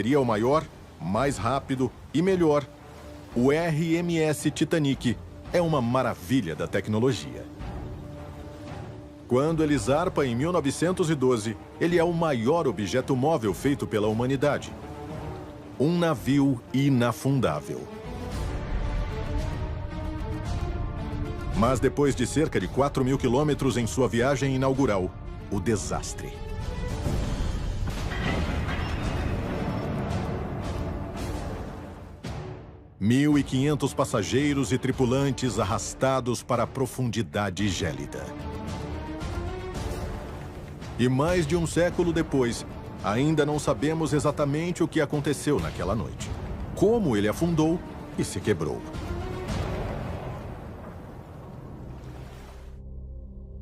seria o maior, mais rápido e melhor. O RMS Titanic é uma maravilha da tecnologia. Quando ele zarpa em 1912, ele é o maior objeto móvel feito pela humanidade. Um navio inafundável. Mas depois de cerca de 4.000 quilômetros em sua viagem inaugural, o desastre. Mil e 500 passageiros e tripulantes arrastados para a profundidade gélida. E mais de um século depois, ainda não sabemos exatamente o que aconteceu naquela noite. Como ele afundou e se quebrou.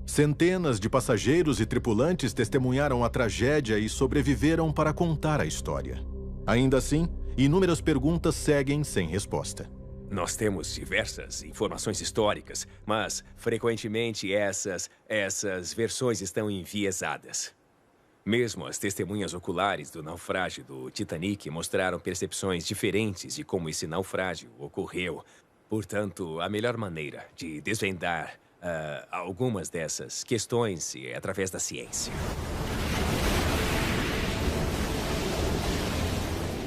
Centenas de passageiros e tripulantes testemunharam a tragédia e sobreviveram para contar a história. Ainda assim, inúmeras perguntas seguem sem resposta. Nós temos diversas informações históricas, mas frequentemente essas versões estão enviesadas. Mesmo as testemunhas oculares do naufrágio do Titanic mostraram percepções diferentes de como esse naufrágio ocorreu. Portanto, a melhor maneira de desvendar algumas dessas questões é através da ciência.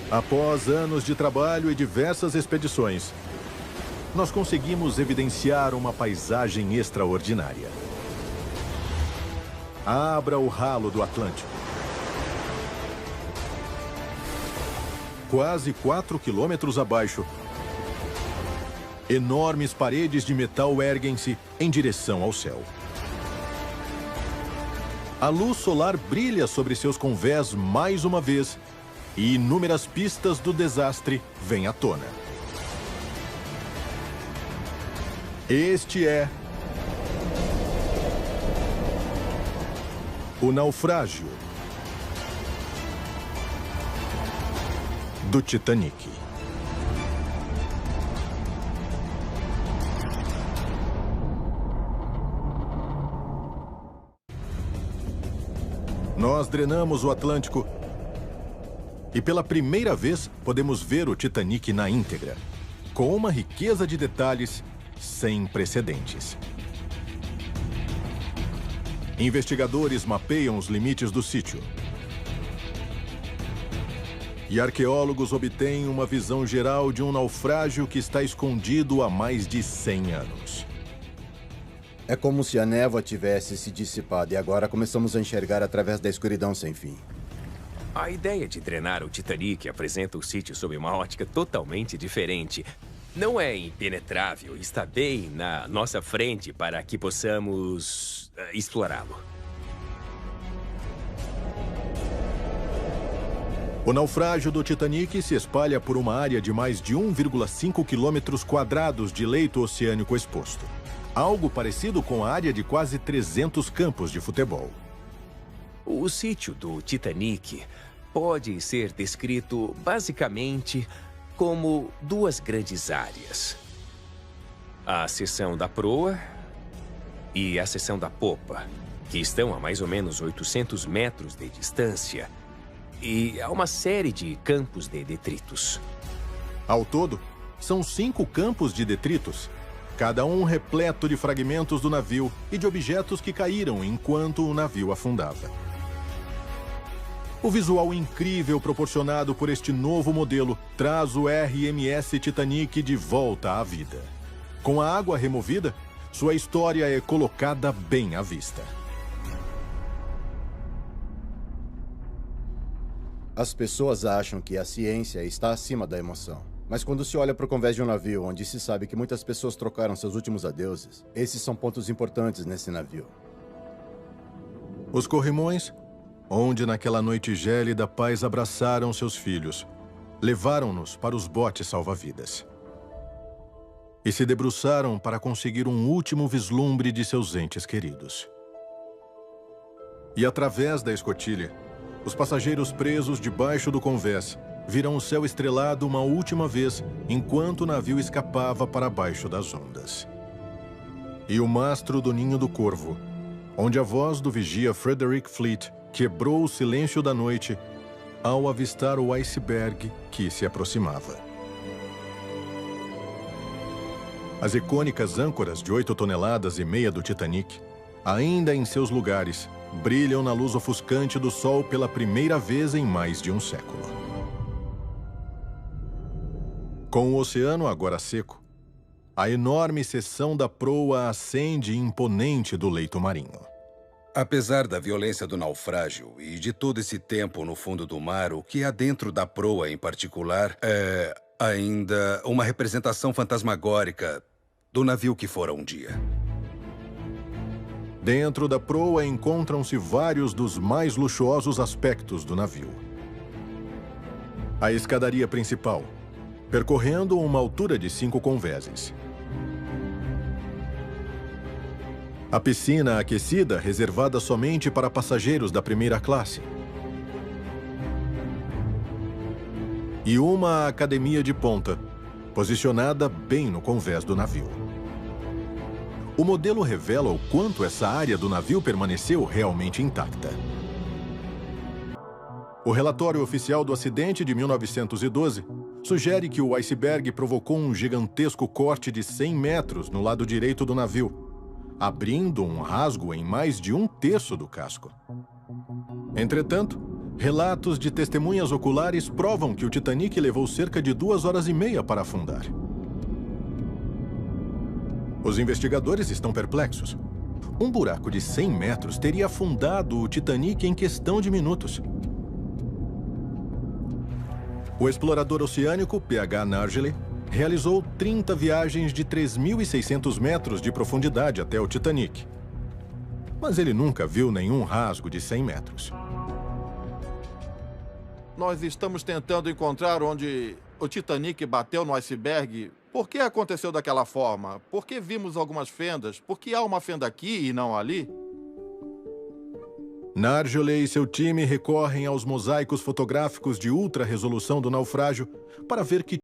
Após anos de trabalho e diversas expedições, nós conseguimos evidenciar uma paisagem extraordinária. Abra o ralo do Atlântico. Quase 4 quilômetros abaixo, enormes paredes de metal erguem-se em direção ao céu. A luz solar brilha sobre seus convés mais uma vez e inúmeras pistas do desastre vêm à tona. Este é o naufrágio do Titanic. Nós drenamos o Atlântico e pela primeira vez podemos ver o Titanic na íntegra, com uma riqueza de detalhes sem precedentes. Investigadores mapeiam os limites do sítio. E arqueólogos obtêm uma visão geral de um naufrágio que está escondido há mais de 100 anos. É como se a névoa tivesse se dissipado e agora começamos a enxergar através da escuridão sem fim. A ideia de drenar o Titanic apresenta o sítio sob uma ótica totalmente diferente. Não é impenetrável, está bem na nossa frente para que possamos explorá-lo. O naufrágio do Titanic se espalha por uma área de mais de 1,5 quilômetros quadrados de leito oceânico exposto. Algo parecido com a área de quase 300 campos de futebol. O sítio do Titanic pode ser descrito basicamente como duas grandes áreas. A seção da proa e a seção da popa, que estão a mais ou menos 800 metros de distância, e há uma série de campos de detritos. Ao todo, são 5 campos de detritos, cada um repleto de fragmentos do navio e de objetos que caíram enquanto o navio afundava. O visual incrível proporcionado por este novo modelo traz o RMS Titanic de volta à vida. Com a água removida, sua história é colocada bem à vista. As pessoas acham que a ciência está acima da emoção. Mas quando se olha para o convés de um navio onde se sabe que muitas pessoas trocaram seus últimos adeuses, esses são pontos importantes nesse navio. Os corrimões, onde naquela noite gélida pais abraçaram seus filhos, levaram-nos para os botes salva-vidas. E se debruçaram para conseguir um último vislumbre de seus entes queridos. E através da escotilha, os passageiros presos debaixo do convés viram o céu estrelado uma última vez enquanto o navio escapava para baixo das ondas. E o mastro do Ninho do Corvo, onde a voz do vigia Frederick Fleet quebrou o silêncio da noite, ao avistar o iceberg que se aproximava. As icônicas âncoras de 8,5 toneladas do Titanic, ainda em seus lugares, brilham na luz ofuscante do sol pela primeira vez em mais de um século. Com o oceano agora seco, a enorme seção da proa ascende imponente do leito marinho. Apesar da violência do naufrágio e de todo esse tempo no fundo do mar, o que há dentro da proa em particular é ainda uma representação fantasmagórica do navio que fora um dia. Dentro da proa encontram-se vários dos mais luxuosos aspectos do navio. A escadaria principal, percorrendo uma altura de 5 convéses. A piscina aquecida reservada somente para passageiros da primeira classe. E uma academia de ponta, posicionada bem no convés do navio. O modelo revela o quanto essa área do navio permaneceu realmente intacta. O relatório oficial do acidente de 1912 sugere que o iceberg provocou um gigantesco corte de 100 metros no lado direito do navio, abrindo um rasgo em mais de 1/3 do casco. Entretanto, relatos de testemunhas oculares provam que o Titanic levou cerca de 2 horas e meia para afundar. Os investigadores estão perplexos. Um buraco de 100 metros teria afundado o Titanic em questão de minutos. O explorador oceânico P.H. Nargiley realizou 30 viagens de 3.600 metros de profundidade até o Titanic. Mas ele nunca viu nenhum rasgo de 100 metros. Nós estamos tentando encontrar onde o Titanic bateu no iceberg. Por que aconteceu daquela forma? Por que vimos algumas fendas? Por que há uma fenda aqui e não ali? Nargiley e seu time recorrem aos mosaicos fotográficos de ultra resolução do naufrágio para ver que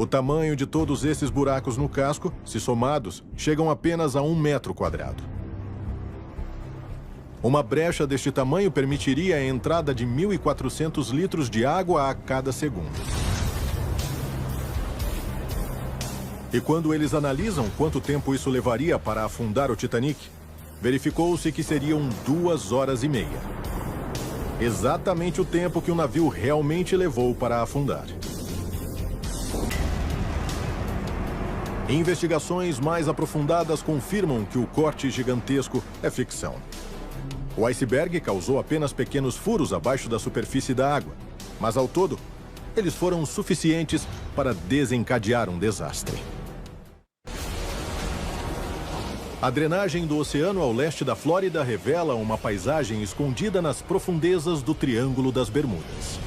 o tamanho de todos esses buracos no casco, se somados, chegam apenas a 1 metro quadrado. Uma brecha deste tamanho permitiria a entrada de 1.400 litros de água a cada segundo. E quando eles analisam quanto tempo isso levaria para afundar o Titanic, verificou-se que seriam 2 horas e meia. Exatamente o tempo que o navio realmente levou para afundar. Investigações mais aprofundadas confirmam que o corte gigantesco é ficção. O iceberg causou apenas pequenos furos abaixo da superfície da água, mas ao todo, eles foram suficientes para desencadear um desastre. A drenagem do oceano ao leste da Flórida revela uma paisagem escondida nas profundezas do Triângulo das Bermudas.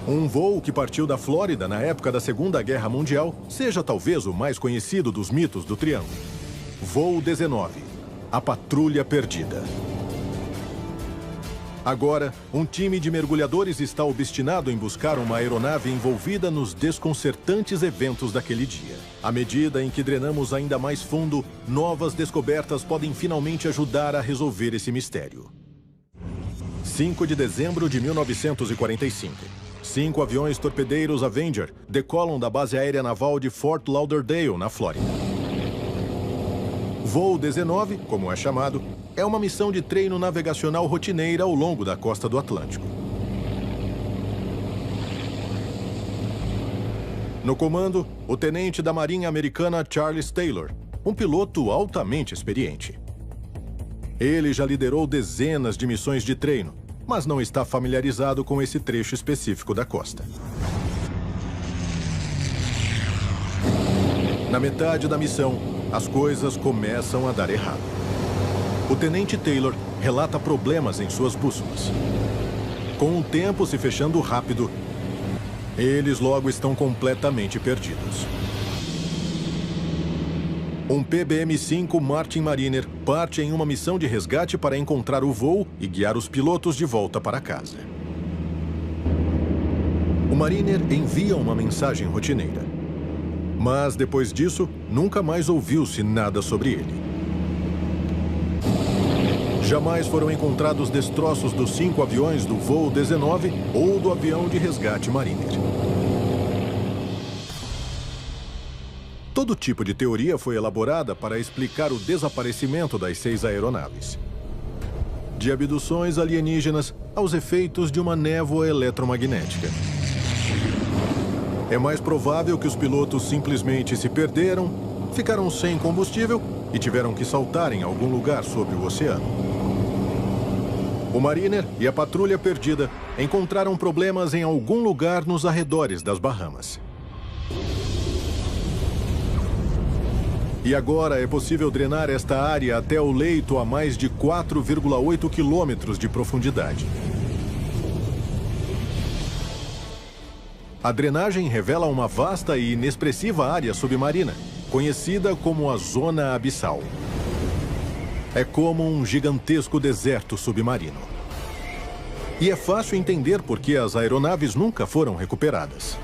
Um voo que partiu da Flórida na época da Segunda Guerra Mundial seja talvez o mais conhecido dos mitos do Triângulo. Voo 19, a Patrulha Perdida. Agora, um time de mergulhadores está obstinado em buscar uma aeronave envolvida nos desconcertantes eventos daquele dia. À medida em que drenamos ainda mais fundo, novas descobertas podem finalmente ajudar a resolver esse mistério. 5 de dezembro de 1945. 5 aviões torpedeiros Avenger decolam da base aérea naval de Fort Lauderdale, na Flórida. Voo 19, como é chamado, é uma missão de treino navegacional rotineira ao longo da costa do Atlântico. No comando, o tenente da Marinha Americana Charles Taylor, um piloto altamente experiente. Ele já liderou dezenas de missões de treino, mas não está familiarizado com esse trecho específico da costa. Na metade da missão, as coisas começam a dar errado. O tenente Taylor relata problemas em suas bússolas. Com o tempo se fechando rápido, eles logo estão completamente perdidos. Um PBM-5 Martin Mariner parte em uma missão de resgate para encontrar o voo e guiar os pilotos de volta para casa. O Mariner envia uma mensagem rotineira. Mas, depois disso, nunca mais ouviu-se nada sobre ele. Jamais foram encontrados destroços dos 5 aviões do voo 19 ou do avião de resgate Mariner. Todo tipo de teoria foi elaborada para explicar o desaparecimento das 6 aeronaves. De abduções alienígenas aos efeitos de uma névoa eletromagnética. É mais provável que os pilotos simplesmente se perderam, ficaram sem combustível e tiveram que saltar em algum lugar sobre o oceano. O Mariner e a patrulha perdida encontraram problemas em algum lugar nos arredores das Bahamas. E agora é possível drenar esta área até o leito a mais de 4,8 quilômetros de profundidade. A drenagem revela uma vasta e inexpressiva área submarina, conhecida como a Zona Abissal. É como um gigantesco deserto submarino. E é fácil entender por que as aeronaves nunca foram recuperadas.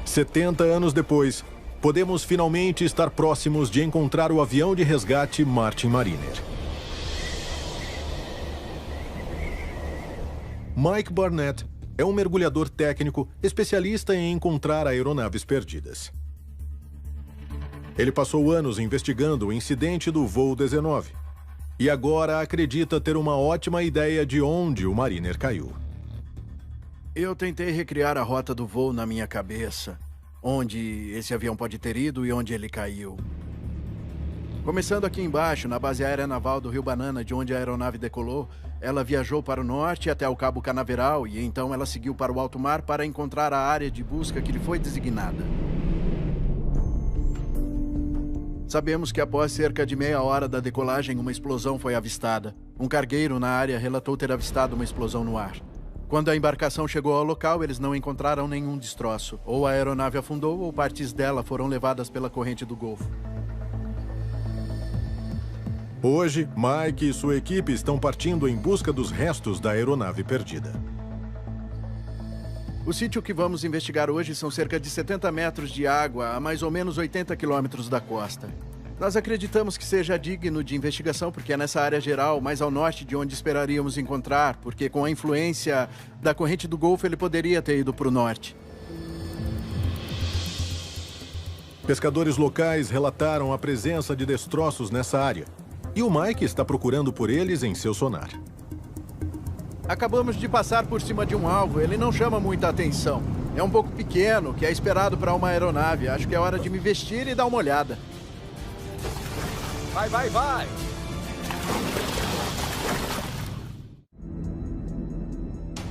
70 anos depois, podemos finalmente estar próximos de encontrar o avião de resgate Martin Mariner. Mike Barnett é um mergulhador técnico especialista em encontrar aeronaves perdidas. Ele passou anos investigando o incidente do voo 19 e agora acredita ter uma ótima ideia de onde o Mariner caiu. Eu tentei recriar a rota do voo na minha cabeça, onde esse avião pode ter ido e onde ele caiu. Começando aqui embaixo, na base aérea naval do Rio Banana, de onde a aeronave decolou, ela viajou para o norte até o Cabo Canaveral e então ela seguiu para o alto mar para encontrar a área de busca que lhe foi designada. Sabemos que após cerca de meia hora da decolagem, uma explosão foi avistada. Um cargueiro na área relatou ter avistado uma explosão no ar. Quando a embarcação chegou ao local, eles não encontraram nenhum destroço. Ou a aeronave afundou ou partes dela foram levadas pela corrente do Golfo. Hoje, Mike e sua equipe estão partindo em busca dos restos da aeronave perdida. O sítio que vamos investigar hoje são cerca de 70 metros de água a mais ou menos 80 quilômetros da costa. Nós acreditamos que seja digno de investigação porque é nessa área geral, mais ao norte de onde esperaríamos encontrar, porque com a influência da corrente do Golfo ele poderia ter ido para o norte. Pescadores locais relataram a presença de destroços nessa área e o Mike está procurando por eles em seu sonar. Acabamos de passar por cima de um alvo, ele não chama muita atenção. É um pouco pequeno, que é esperado para uma aeronave. Acho que é hora de me vestir e dar uma olhada. Vai, vai, vai!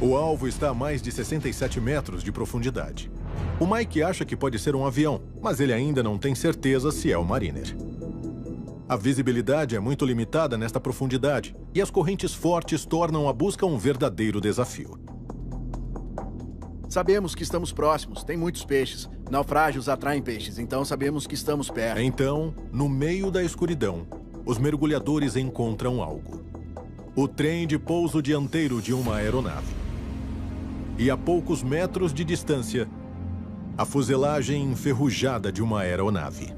O alvo está a mais de 67 metros de profundidade. O Mike acha que pode ser um avião, mas ele ainda não tem certeza se é o Mariner. A visibilidade é muito limitada nesta profundidade e as correntes fortes tornam a busca um verdadeiro desafio. Sabemos que estamos próximos, tem muitos peixes. Naufrágios atraem peixes, então sabemos que estamos perto. Então, no meio da escuridão, os mergulhadores encontram algo. O trem de pouso dianteiro de uma aeronave. E a poucos metros de distância, a fuselagem enferrujada de uma aeronave.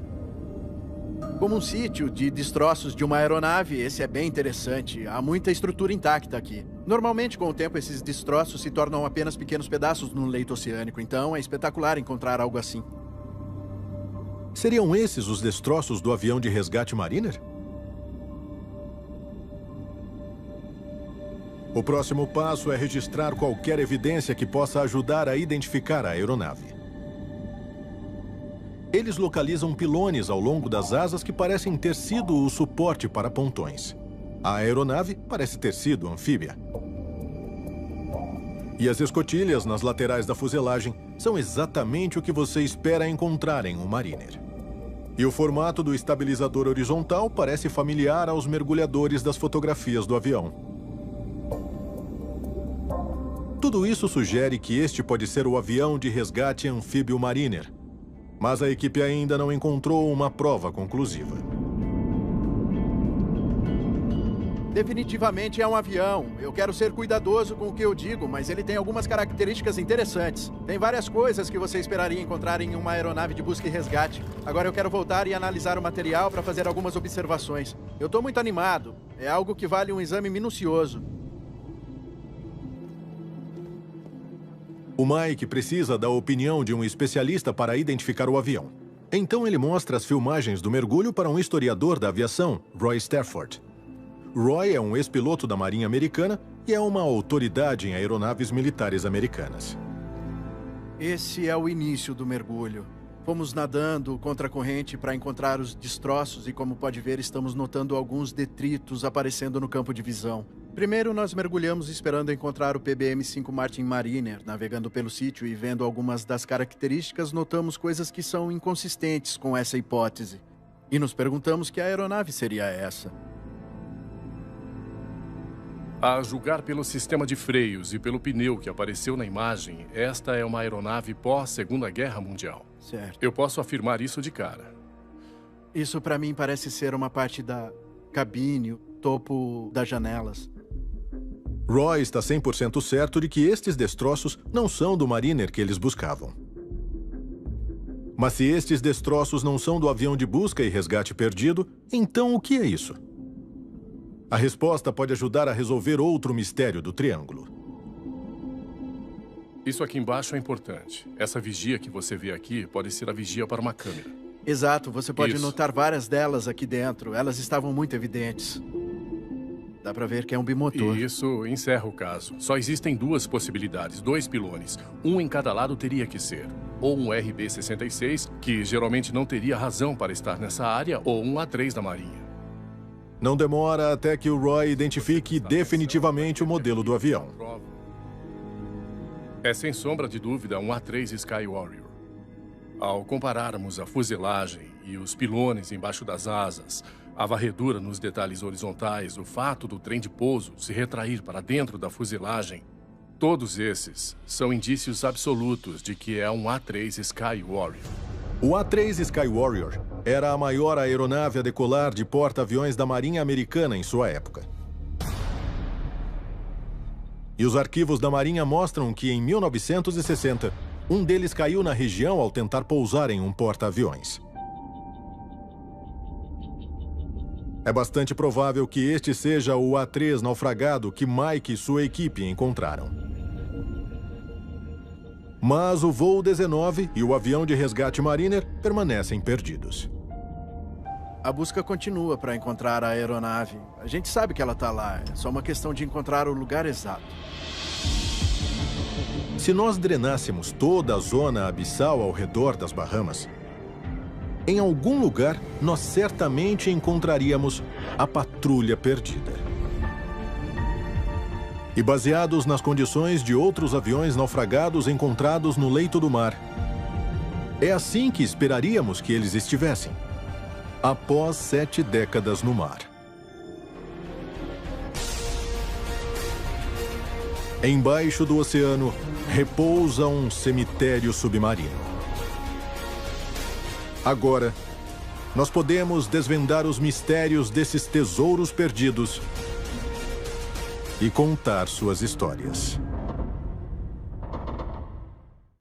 Como um sítio de destroços de uma aeronave, esse é bem interessante. Há muita estrutura intacta aqui. Normalmente, com o tempo, esses destroços se tornam apenas pequenos pedaços no leito oceânico, então é espetacular encontrar algo assim. Seriam esses os destroços do avião de resgate Mariner? O próximo passo é registrar qualquer evidência que possa ajudar a identificar a aeronave. Eles localizam pilones ao longo das asas que parecem ter sido o suporte para pontões. A aeronave parece ter sido anfíbia. E as escotilhas nas laterais da fuselagem são exatamente o que você espera encontrar em um Mariner. E o formato do estabilizador horizontal parece familiar aos mergulhadores das fotografias do avião. Tudo isso sugere que este pode ser o avião de resgate anfíbio Mariner, mas a equipe ainda não encontrou uma prova conclusiva. Definitivamente é um avião. Eu quero ser cuidadoso com o que eu digo, mas ele tem algumas características interessantes. Tem várias coisas que você esperaria encontrar em uma aeronave de busca e resgate. Agora eu quero voltar e analisar o material para fazer algumas observações. Eu estou muito animado. É algo que vale um exame minucioso. O Mike precisa da opinião de um especialista para identificar o avião. Então ele mostra as filmagens do mergulho para um historiador da aviação, Roy Stafford. Roy é um ex-piloto da Marinha Americana e é uma autoridade em aeronaves militares americanas. Esse é o início do mergulho. Fomos nadando contra a corrente para encontrar os destroços e, como pode ver, estamos notando alguns detritos aparecendo no campo de visão. Primeiro, nós mergulhamos esperando encontrar o PBM-5 Martin Mariner. Navegando pelo sítio e vendo algumas das características, notamos coisas que são inconsistentes com essa hipótese. E nos perguntamos que aeronave seria essa. A julgar pelo sistema de freios e pelo pneu que apareceu na imagem, esta é uma aeronave pós-Segunda Guerra Mundial. Certo. Eu posso afirmar isso de cara. Isso para mim parece ser uma parte da cabine, o topo das janelas. Roy está 100% certo de que estes destroços não são do Mariner que eles buscavam. Mas se estes destroços não são do avião de busca e resgate perdido, então o que é isso? A resposta pode ajudar a resolver outro mistério do triângulo. Isso aqui embaixo é importante. Essa vigia que você vê aqui pode ser a vigia para uma câmera. Exato, você pode Isso. notar várias delas aqui dentro. Elas estavam muito evidentes. Dá pra ver que é um bimotor. E isso encerra o caso. Só existem duas possibilidades, 2 pilones. Um em cada lado teria que ser. Ou um RB-66, que geralmente não teria razão para estar nessa área, ou um A3 da Marinha. Não demora até que o Roy identifique definitivamente o modelo do avião. É sem sombra de dúvida um A3 Sky Warrior. Ao compararmos a fuselagem e os pilones embaixo das asas, a varredura nos detalhes horizontais, o fato do trem de pouso se retrair para dentro da fuselagem, todos esses são indícios absolutos de que é um A3 Sky Warrior. O A3 Sky Warrior era a maior aeronave a decolar de porta-aviões da Marinha Americana em sua época. E os arquivos da Marinha mostram que, em 1960, um deles caiu na região ao tentar pousar em um porta-aviões. É bastante provável que este seja o A3 naufragado que Mike e sua equipe encontraram. Mas o voo 19 e o avião de resgate Mariner permanecem perdidos. A busca continua para encontrar a aeronave. A gente sabe que ela está lá. É só uma questão de encontrar o lugar exato. Se nós drenássemos toda a zona abissal ao redor das Bahamas, em algum lugar nós certamente encontraríamos a patrulha perdida. E baseados nas condições de outros aviões naufragados encontrados no leito do mar, é assim que esperaríamos que eles estivessem, após 7 décadas no mar. Embaixo do oceano, repousa um cemitério submarino. Agora, nós podemos desvendar os mistérios desses tesouros perdidos e contar suas histórias.